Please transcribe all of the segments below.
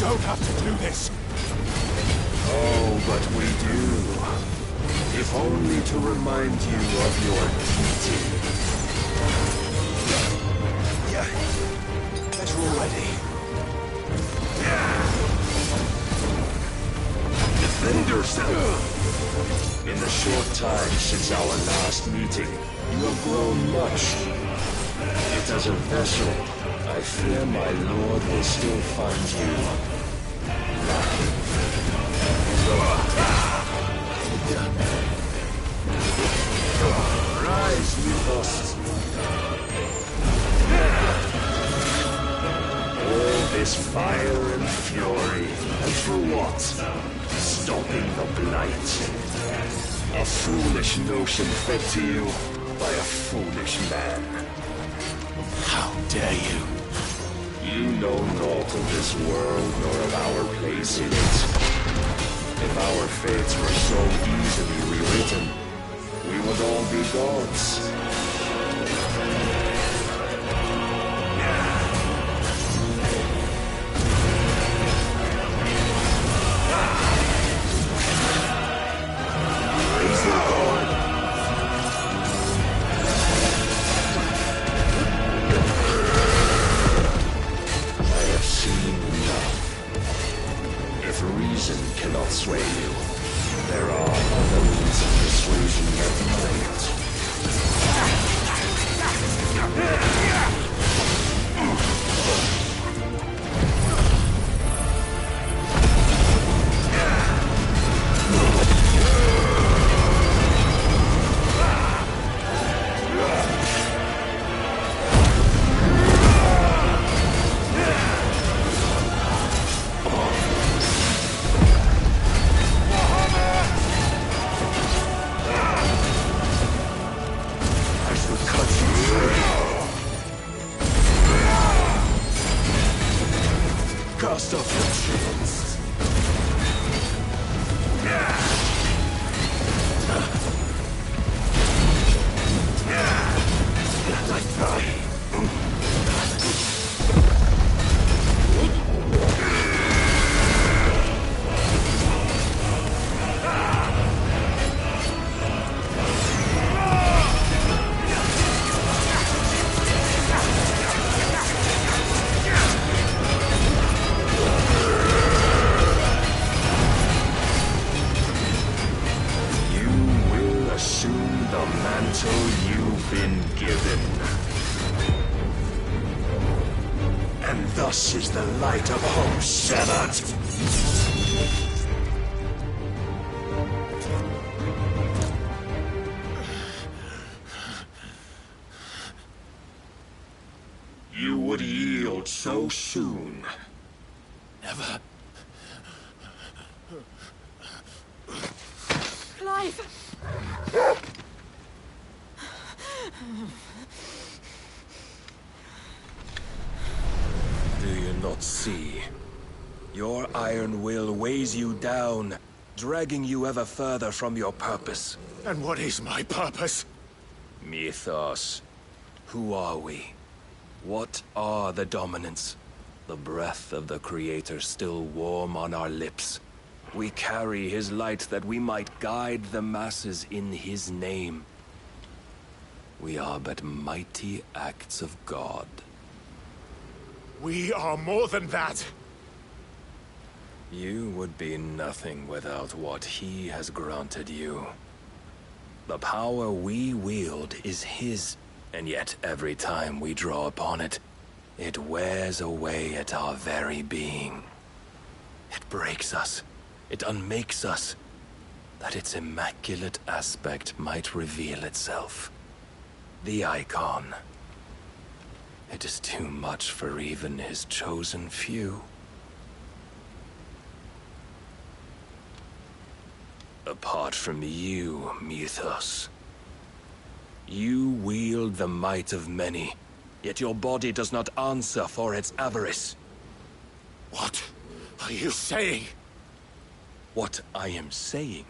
don't have to do this. Oh, but we do. If only to remind you of your duty. Yeah. Better already. Defend yourself! In the short time since our last meeting, you have grown much. Yet as a vessel, I fear my lord will still find you lacking. Rise, Mythos. All this fire and fury, and for what? Stopping the blight. A foolish notion fed to you by a foolish man. How dare you? You know naught of this world nor of our place in it. If our fates were so easily rewritten, we would all be gods. Raise your guard. I have seen enough. If reason cannot sway you, there are other means of persuasion that might. Cast off your chains. Like die. You've been given. And thus is the light of hope severed. You would yield so soon. Never. Clive! Do you not see? Your iron will weighs you down, dragging you ever further from your purpose. And what is my purpose? Mythos. Who are we? What are the dominants? The breath of the Creator still warm on our lips. We carry his light that we might guide the masses in his name. We are but mighty acts of God. We are more than that. You would be nothing without what he has granted you. The power we wield is his, and yet every time we draw upon it, it wears away at our very being. It breaks us, it unmakes us, that its immaculate aspect might reveal itself. The icon. It is too much for even his chosen few. Apart from you, Mythos. You wield the might of many, yet your body does not answer for its avarice. What are you saying? What I am saying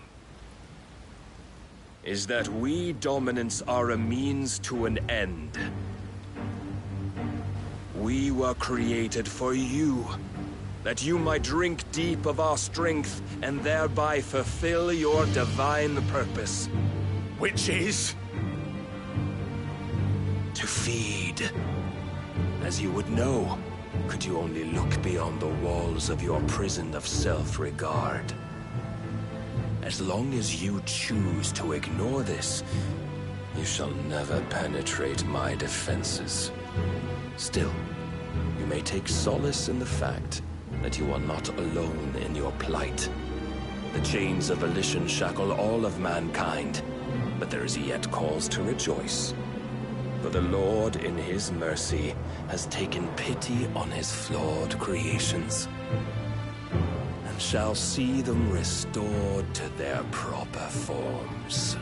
is that we dominants are a means to an end. We were created for you, that you might drink deep of our strength and thereby fulfill your divine purpose. Which is? To feed. As you would know, could you only look beyond the walls of your prison of self-regard. As long as you choose to ignore this, you shall never penetrate my defenses. Still, you may take solace in the fact that you are not alone in your plight. The chains of volition shackle all of mankind, but there is yet cause to rejoice. For the Lord, in his mercy, has taken pity on his flawed creations, and shall see them restored to their proper forms.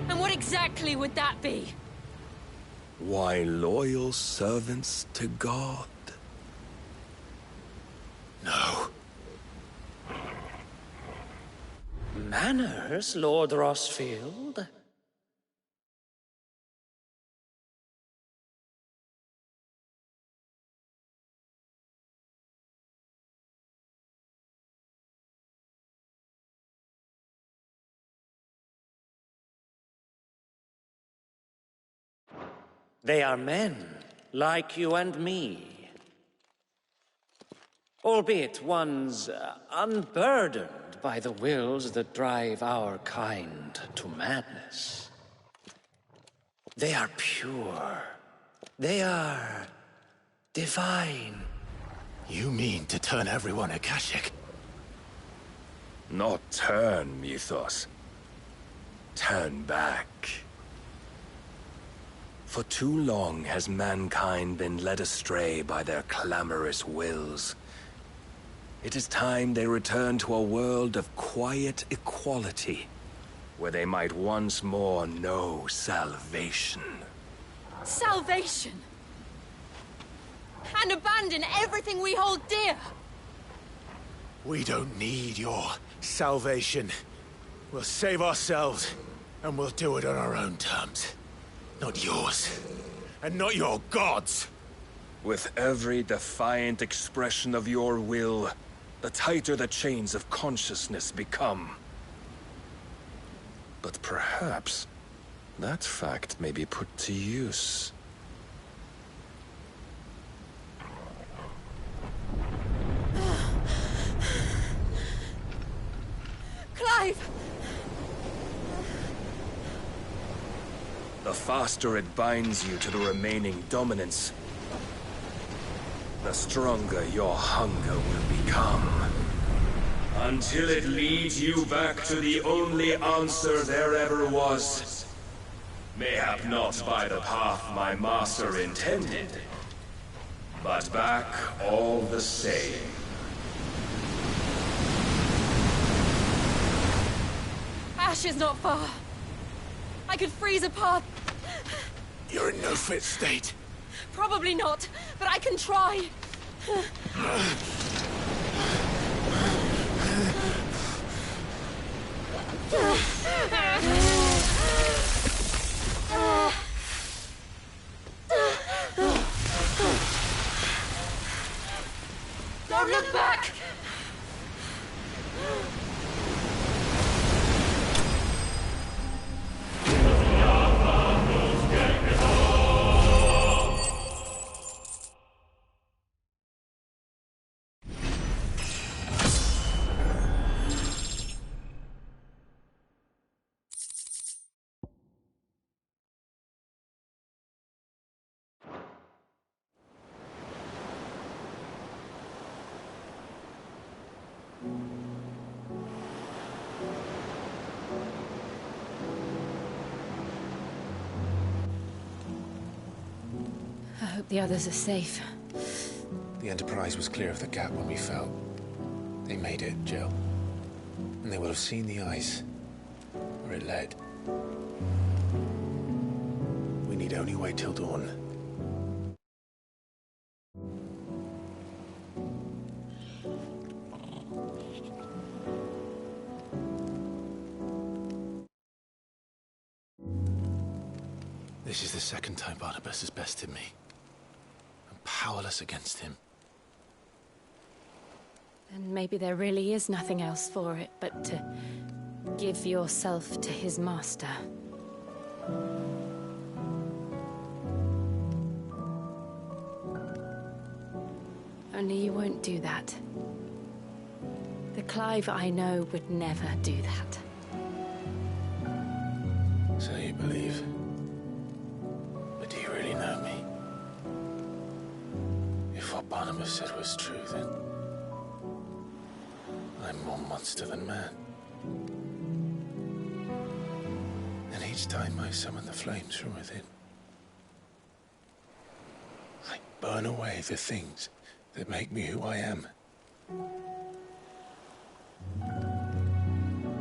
And what exactly would that be? Why, loyal servants to God. No. Manners, Lord Rossfield? They are men, like you and me. Albeit ones unburdened by the wills that drive our kind to madness. They are pure. They are divine. You mean to turn everyone Akashic? Not turn, Mythos. Turn back. For too long has mankind been led astray by their clamorous wills. It is time they return to a world of quiet equality, where they might once more know salvation. Salvation! And abandon everything we hold dear! We don't need your salvation. We'll save ourselves, and we'll do it on our own terms. Not yours. And not your gods! With every defiant expression of your will, the tighter the chains of consciousness become. But perhaps that fact may be put to use. Clive! The faster it binds you to the remaining dominance, the stronger your hunger will become. Until it leads you back to the only answer there ever was. Mayhap not by the path my master intended, but back all the same. Ash is not far. I could freeze a path. You're in no fit state. Probably not, but I can try. Don't look back! I hope the others are safe. The Enterprise was clear of the gap when we fell. They made it, Jill. And they will have seen the ice, where it led. We need only wait till dawn. This is the second time Barnabas has bested me. I'm powerless against him. And maybe there really is nothing else for it but to give yourself to his master. Only you won't do that. The Clive I know would never do that. So you believe? But do you really know me? If what Barnabas said was true, then I'm more monster than man. And each time I summon the flames from within, I burn away the things that make me who I am.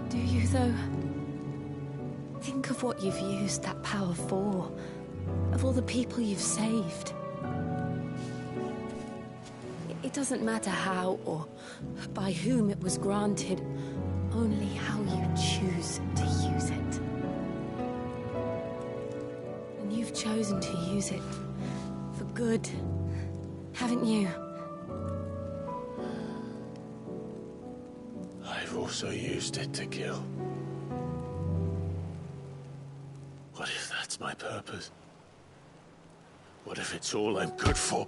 Do you, though? Think of what you've used that power for, of all the people you've saved. It doesn't matter how or by whom it was granted, only how you choose to use it. And you've chosen to use it for good, haven't you? I've also used it to kill. What if that's my purpose? What if it's all I'm good for?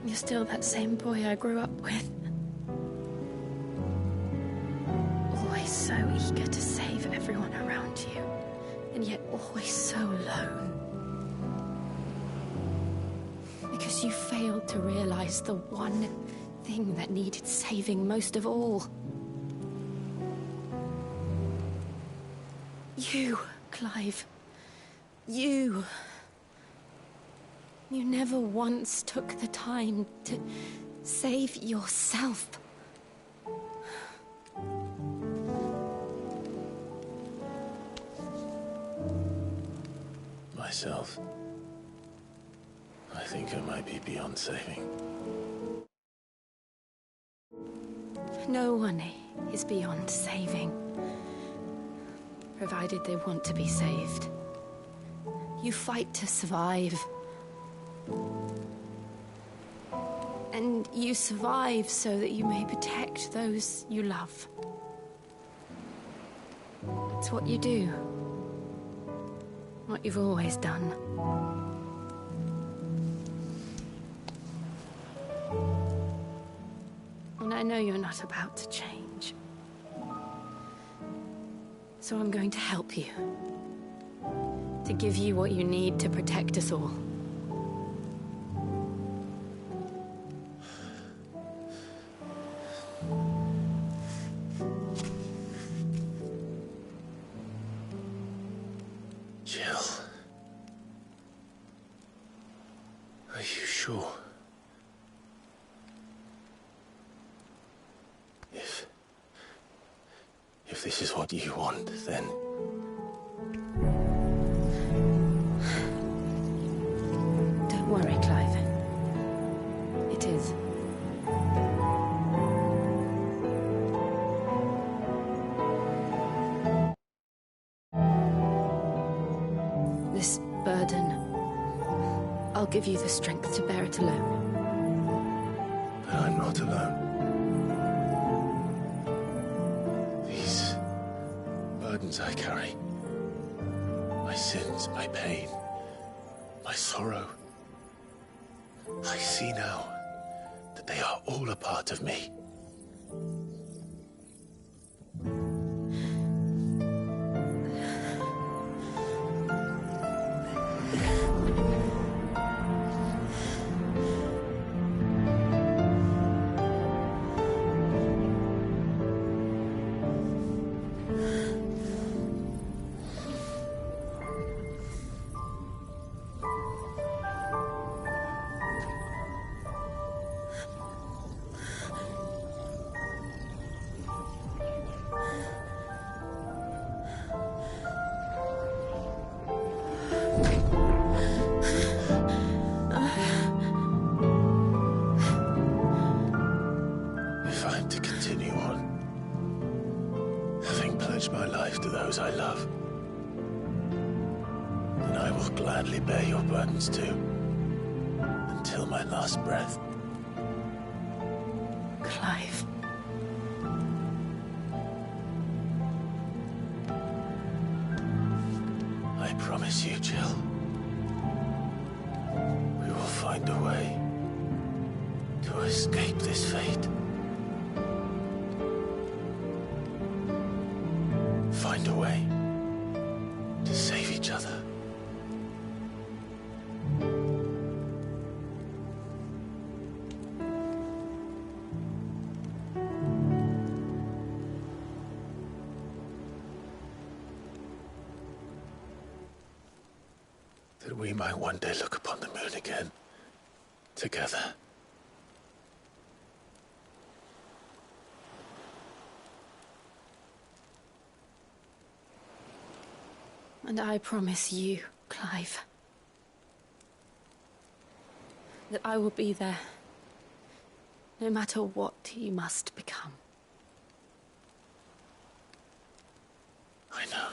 You're still that same boy I grew up with. Always so eager to save everyone around you, and yet always so alone. Because you failed to realize the one thing that needed saving most of all. You, Clive. You. You never once took the time to save yourself. Myself? I think I might be beyond saving. No one is beyond saving, provided they want to be saved. You fight to survive. And you survive so that you may protect those you love. It's what you do. What you've always done. And I know you're not about to change. So I'm going to help you. To give you what you need to protect us all. Jill. Are you sure? If this is what you want, then... Don't worry, Clive. It is. This burden, I'll give you the strength to bear it alone. But I'm not alone. These burdens I carry, my sins, my pain, my sorrow, I see now that they are all a part of me. my life to those I love, then I will gladly bear your burdens too, until my last breath. Clive. I promise you, Jill, we will find a way to escape this fate. Find a way to save each other. That we might one day look upon the moon again, together. And I promise you, Clive, that I will be there, no matter what you must become. I know.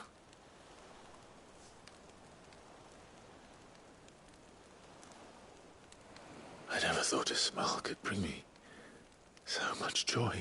I never thought a smile could bring me so much joy.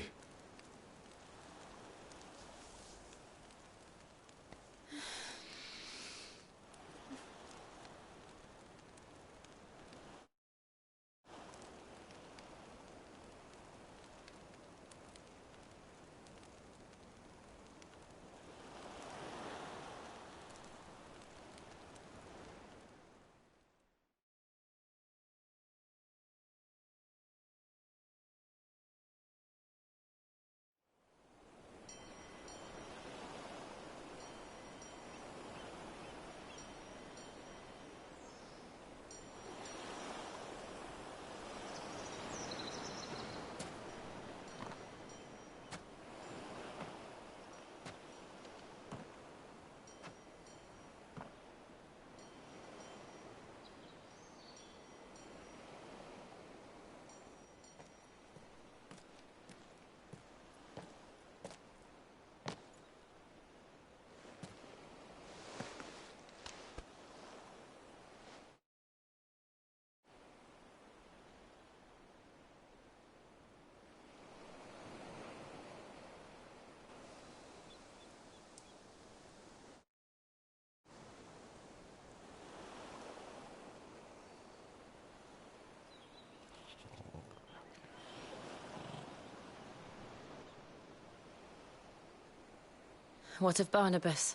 What of Barnabas?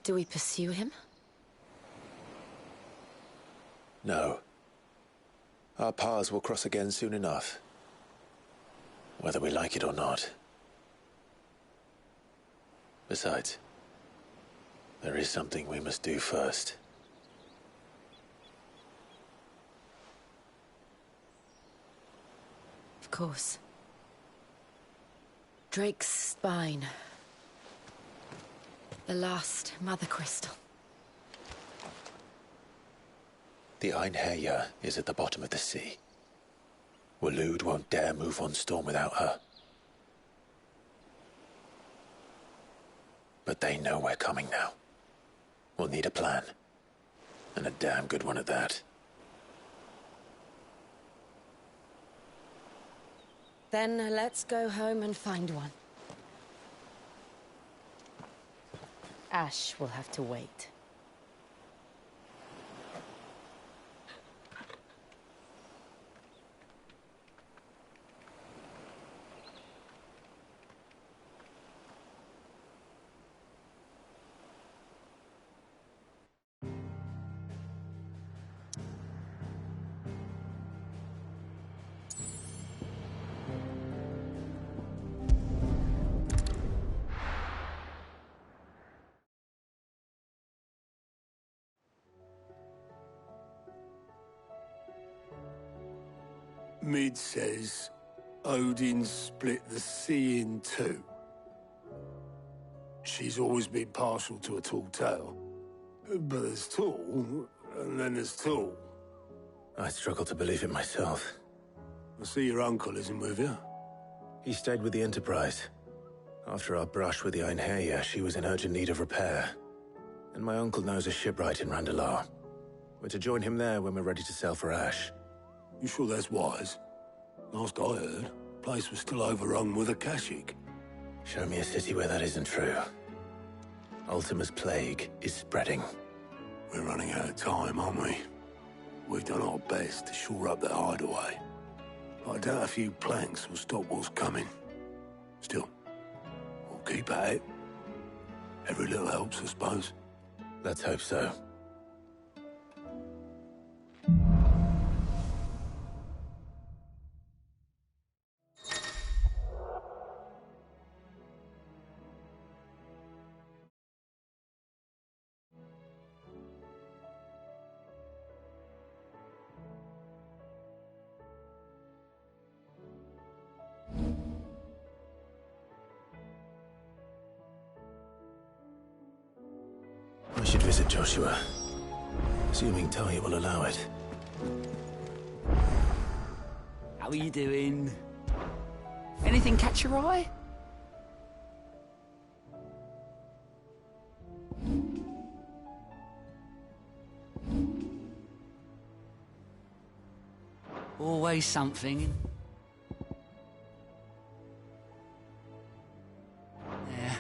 Do we pursue him? No. Our paths will cross again soon enough, whether we like it or not. Besides, there is something we must do first. Of course. Drake's spine. The last Mother Crystal. The Einherja is at the bottom of the sea. Waloed won't dare move on storm without her. But they know we're coming now. We'll need a plan. And a damn good one at that. Then let's go home and find one. Ash will have to wait. Mid says Odin split the sea in two. She's always been partial to a tall tale. But there's tall, and then there's tall. I struggle to believe it myself. I see your uncle isn't with you. He stayed with the Enterprise. After our brush with the Einherja, she was in urgent need of repair. And my uncle knows a shipwright in Randalar. We're to join him there when we're ready to sail for Ash. You sure that's wise? Last I heard, the place was still overrun with Akashic. Show me a city where that isn't true. Ultima's plague is spreading. We're running out of time, aren't we? We've done our best to shore up that hideaway. But I doubt a few planks will stop what's coming. Still, we'll keep at it. Every little helps, I suppose. Let's hope so. I should visit Joshua, assuming Talia will allow it. How are you doing? Anything catch your eye? Always something. Yeah.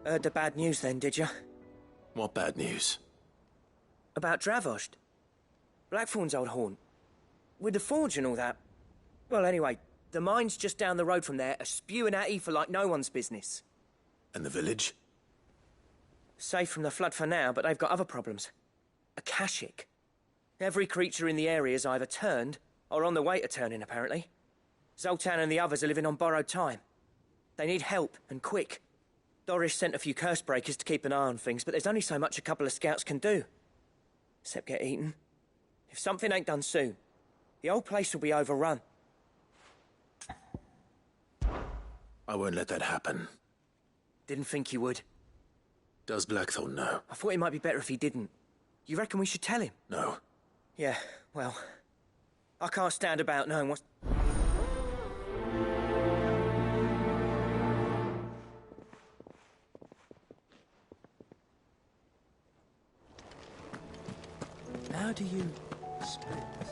Heard the bad news then, did you? What bad news? About Dravost. Blackthorn's old haunt. With the forge and all that. Well, anyway, the mine's just down the road from there are spewing out ether like no one's business. And the village? Safe from the flood for now, but they've got other problems. Akashic. Every creature in the area's either turned or on the way to turning, apparently. Zoltan and the others are living on borrowed time. They need help, and quick. Doris sent a few curse breakers to keep an eye on things, but there's only so much a couple of scouts can do. Except get eaten. If something ain't done soon, the whole place will be overrun. I won't let that happen. Didn't think you would. Does Blackthorn know? I thought it might be better if he didn't. You reckon we should tell him? No. Yeah, well, I can't stand about knowing what's... How do you split this?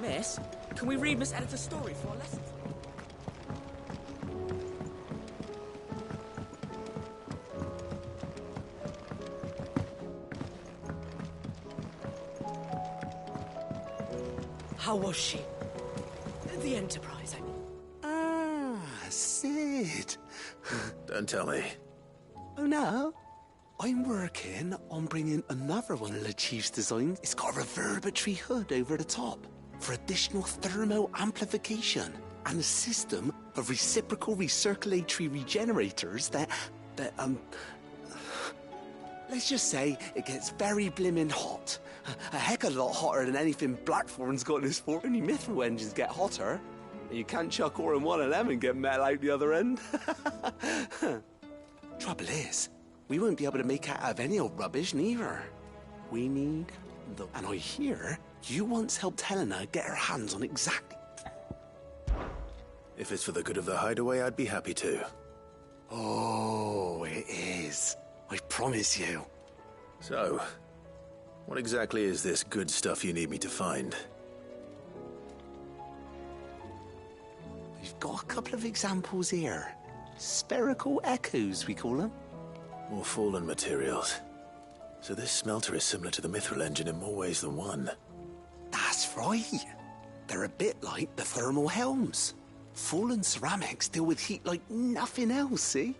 Miss, can we read Miss Editor's story for our lessons? How was she? The Enterprise, I mean. Ah, Sid. Don't tell me. Oh, no. I'm working on bringing another one of the Chief's designs. It's got a reverberatory hood over the top for additional thermal amplification and a system of reciprocal recirculatory regenerators that let's just say it gets very blimmin' hot. A heck of a lot hotter than anything Blackthorn's got in his fort. Only mithril engines get hotter. And you can't chuck ore in one of them and get metal out the other end. Trouble is, we won't be able to make out of any old rubbish neither. We need the... And I hear you once helped Helena get her hands on exactly... If it's for the good of the hideaway, I'd be happy to. Oh, it is. I promise you. So, what exactly is this good stuff you need me to find? We've got a couple of examples here. Spherical echoes, we call them. More fallen materials. So this smelter is similar to the mithril engine in more ways than one. That's right. They're a bit like the thermal helms. Fallen ceramics deal with heat like nothing else, see?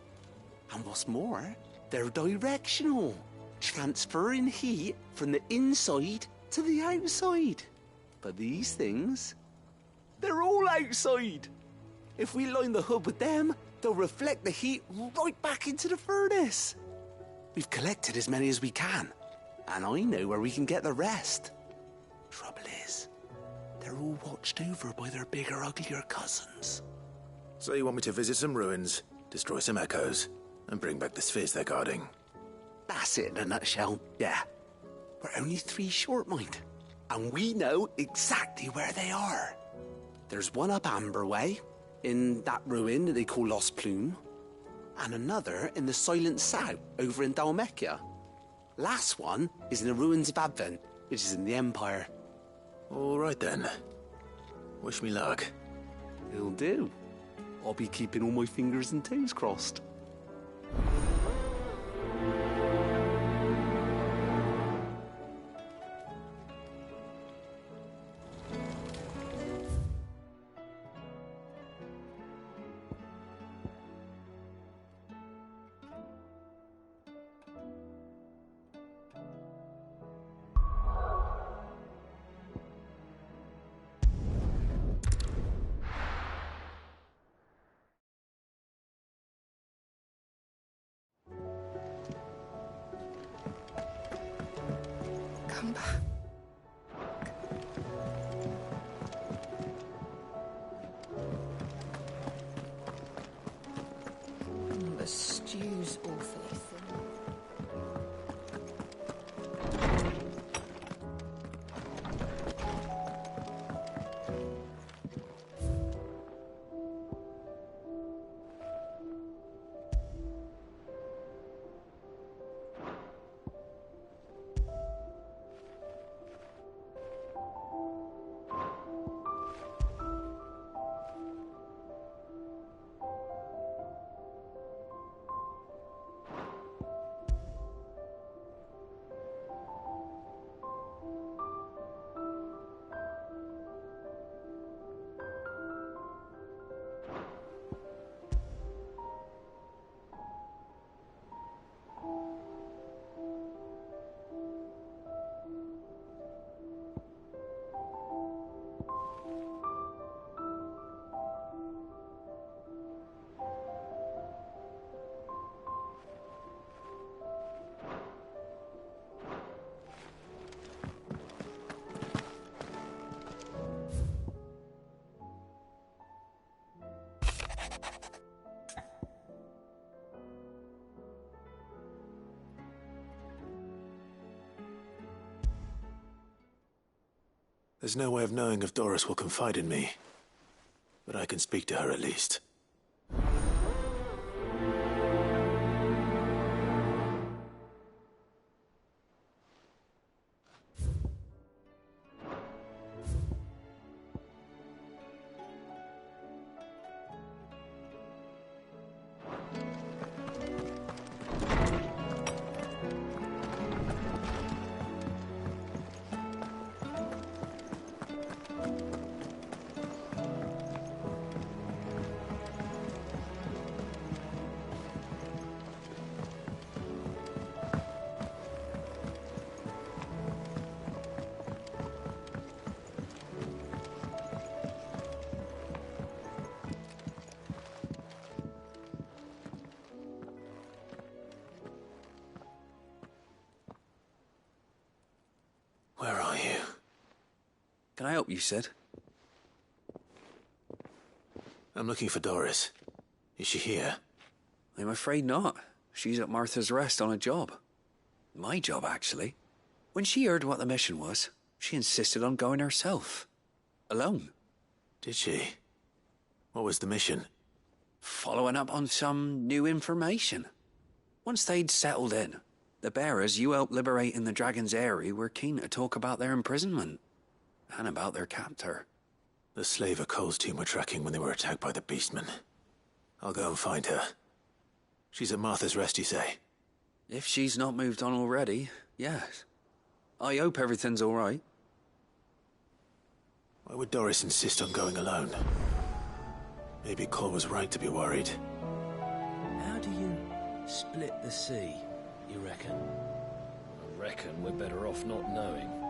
And what's more, they're directional, transferring heat from the inside to the outside. But these things, they're all outside. If we line the hood with them, they'll reflect the heat right back into the furnace. We've collected as many as we can, and I know where we can get the rest. Trouble is, they're all watched over by their bigger, uglier cousins. So you want me to visit some ruins, destroy some echoes, and bring back the spheres they're guarding? That's it in a nutshell, yeah. We're only 3 short, mind. And we know exactly where they are. There's one up Amber Way, in that ruin that they call Lost Plume, and another in the Silent South, over in Dalmekia. Last one is in the ruins of Advent, which is in the Empire. All right then. Wish me luck. It'll do. I'll be keeping all my fingers and toes crossed. The stew's awfully thin. There's no way of knowing if Doris will confide in me, but I can speak to her at least. Where are you? Can I help you, Sid? I'm looking for Doris. Is she here? I'm afraid not. She's at Martha's Rest on a job. My job, actually. When she heard what the mission was, she insisted on going herself. Alone. Did she? What was the mission? Following up on some new information. Once they'd settled in, the bearers you helped liberate in the Dragon's Eyrie were keen to talk about their imprisonment. And about their captor. The slaver Cole's team were tracking when they were attacked by the Beastmen. I'll go and find her. She's at Martha's Rest, you say? If she's not moved on already, yes. I hope everything's all right. Why would Doris insist on going alone? Maybe Cole was right to be worried. How do you split the sea, you reckon? I reckon we're better off not knowing.